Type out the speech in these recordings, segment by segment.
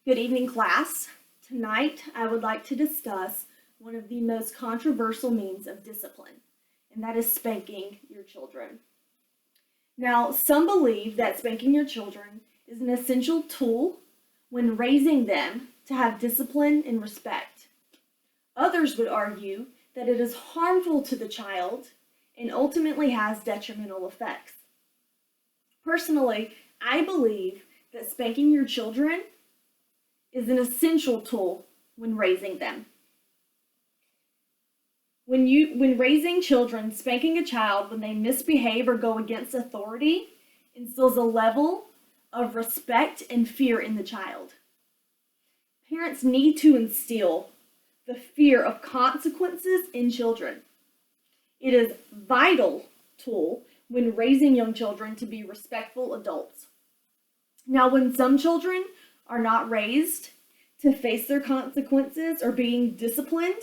Good evening, class. Tonight, I would like to discuss one of the most controversial means of discipline, and that is spanking your children. Now, some believe that spanking your children is an essential tool when raising them to have discipline and respect. Others would argue that it is harmful to the child and ultimately has detrimental effects. Personally, I believe that spanking your children is an essential tool when raising them. When raising children, spanking a child when they misbehave or go against authority instills a level of respect and fear in the child. Parents need to instill the fear of consequences in children. It is a vital tool when raising young children to be respectful adults. Now, when some children are not raised to face their consequences or being disciplined,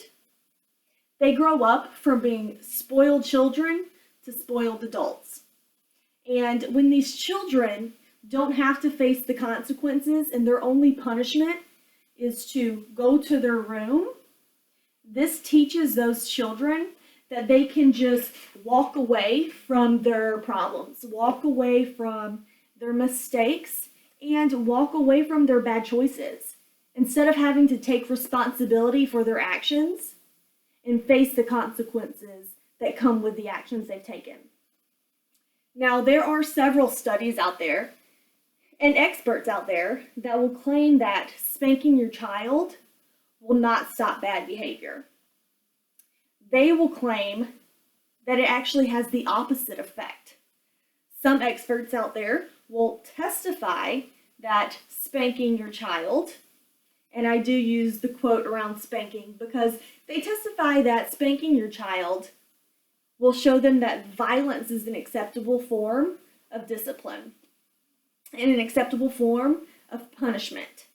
they grow up from being spoiled children to spoiled adults. And when these children don't have to face the consequences and their only punishment is to go to their room, this teaches those children that they can just walk away from their problems, walk away from their mistakes, and walk away from their bad choices instead of having to take responsibility for their actions and face the consequences that come with the actions they've taken. Now, there are several studies out there and experts out there that will claim that spanking your child will not stop bad behavior. They will claim that it actually has the opposite effect. Some experts out there will testify that spanking your child, and I do use the quote around spanking because they testify that spanking your child will show them that violence is an acceptable form of discipline and an acceptable form of punishment.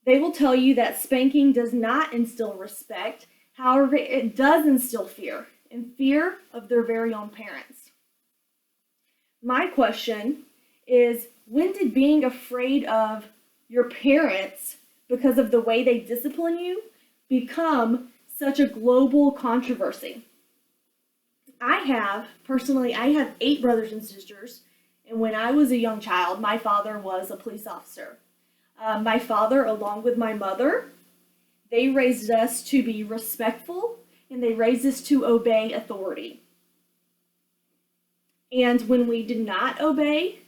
They will tell you that spanking does not instill respect, however, it does instill fear, and fear of their very own parents. My question is, when did being afraid of your parents because of the way they discipline you become such a global controversy? I have 8 brothers and sisters, and when I was a young child, my father was a police officer. My father, along with my mother, they raised us to be respectful, and they raised us to obey authority. And when we did not obey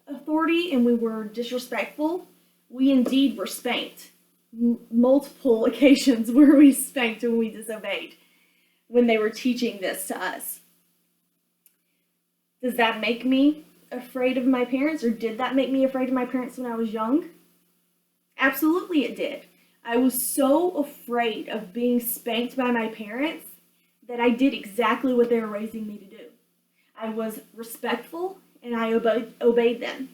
authority and we were disrespectful, we indeed were spanked. Multiple occasions where we spanked when we disobeyed, when they were teaching this to us. Does that make me afraid of my parents, or did that make me afraid of my parents when I was young? Absolutely it did. I was so afraid of being spanked by my parents that I did exactly what they were raising me to do. I was respectful and I obeyed them.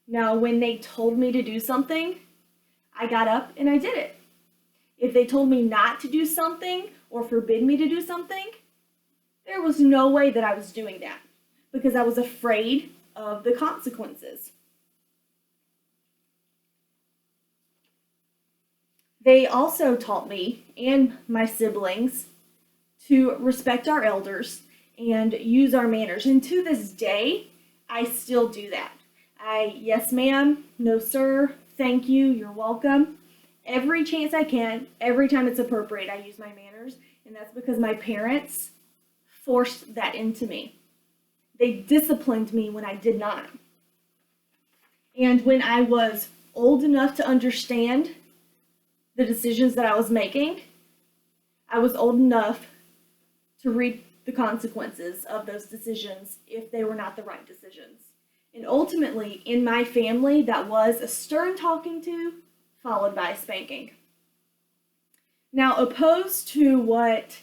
Now, when they told me to do something, I got up and I did it. If they told me not to do something or forbid me to do something, there was no way that I was doing that because I was afraid of the consequences. They also taught me and my siblings to respect our elders and use our manners. And to this day, I still do that. Yes ma'am, no sir, thank you, you're welcome. Every chance I can, every time it's appropriate, I use my manners. And that's because my parents forced that into me. They disciplined me when I did not. And when I was old enough to understand the decisions that I was making, I was old enough to reap the consequences of those decisions if they were not the right decisions. And ultimately, in my family, that was a stern talking to, followed by a spanking. Now, opposed to what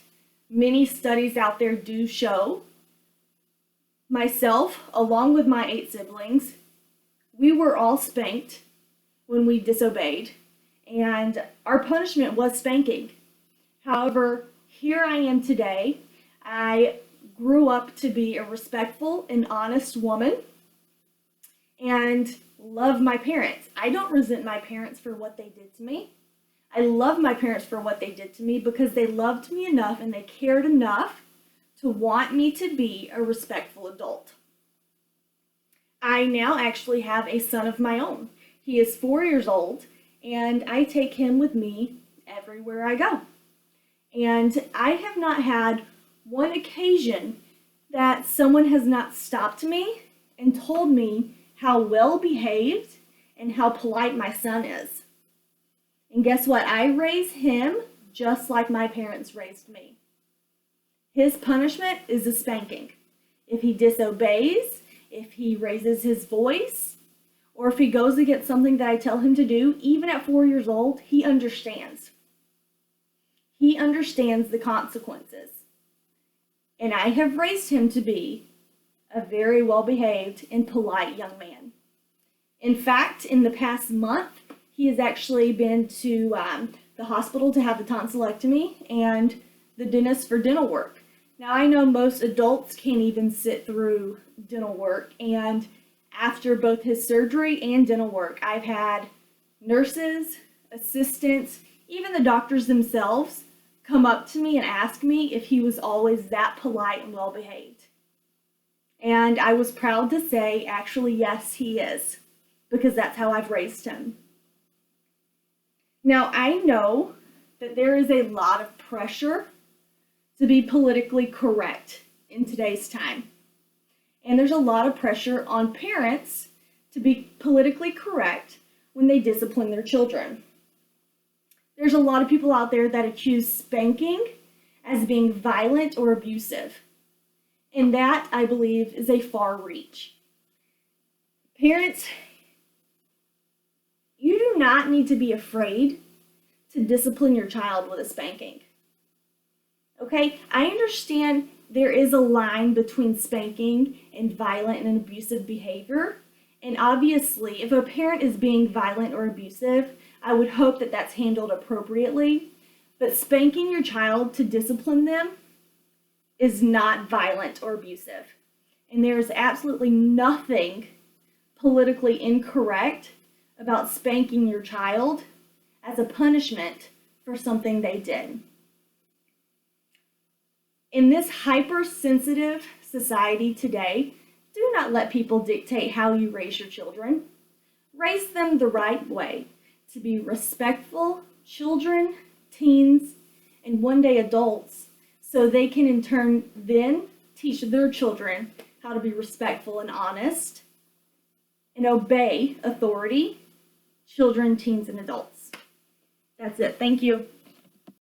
many studies out there do show, myself, along with my 8 siblings, we were all spanked when we disobeyed, and our punishment was spanking. However, here I am today. I grew up to be a respectful and honest woman, and love my parents. I don't resent my parents for what they did to me. I love my parents for what they did to me because they loved me enough and they cared enough to want me to be a respectful adult. I now actually have a son of my own. He is 4 years old, and I take him with me everywhere I go. And I have not had one occasion that someone has not stopped me and told me how well behaved and how polite my son is. And guess what? I raise him just like my parents raised me. His punishment is a spanking. If he disobeys, if he raises his voice, or if he goes against something that I tell him to do, even at 4 years old, he understands. He understands the consequences. And I have raised him to be a very well-behaved and polite young man. In fact, in the past month, he has actually been to the hospital to have a tonsillectomy and the dentist for dental work. Now, I know most adults can't even sit through dental work, and after both his surgery and dental work, I've had nurses, assistants, even the doctors themselves come up to me and ask me if he was always that polite and well-behaved. And I was proud to say, actually, yes, he is, because that's how I've raised him. Now, I know that there is a lot of pressure to be politically correct in today's time. And there's a lot of pressure on parents to be politically correct when they discipline their children. There's a lot of people out there that accuse spanking as being violent or abusive. And that, I believe, is a far reach. Parents, you do not need to be afraid to discipline your child with a spanking. Okay, I understand there is a line between spanking and violent and abusive behavior. And obviously, if a parent is being violent or abusive, I would hope that that's handled appropriately. But spanking your child to discipline them is not violent or abusive. And there is absolutely nothing politically incorrect about spanking your child as a punishment for something they did. In this hypersensitive society today, do not let people dictate how you raise your children. Raise them the right way to be respectful children, teens, and one day adults, so they can in turn then teach their children how to be respectful and honest and obey authority, children, teens, and adults. That's it. Thank you.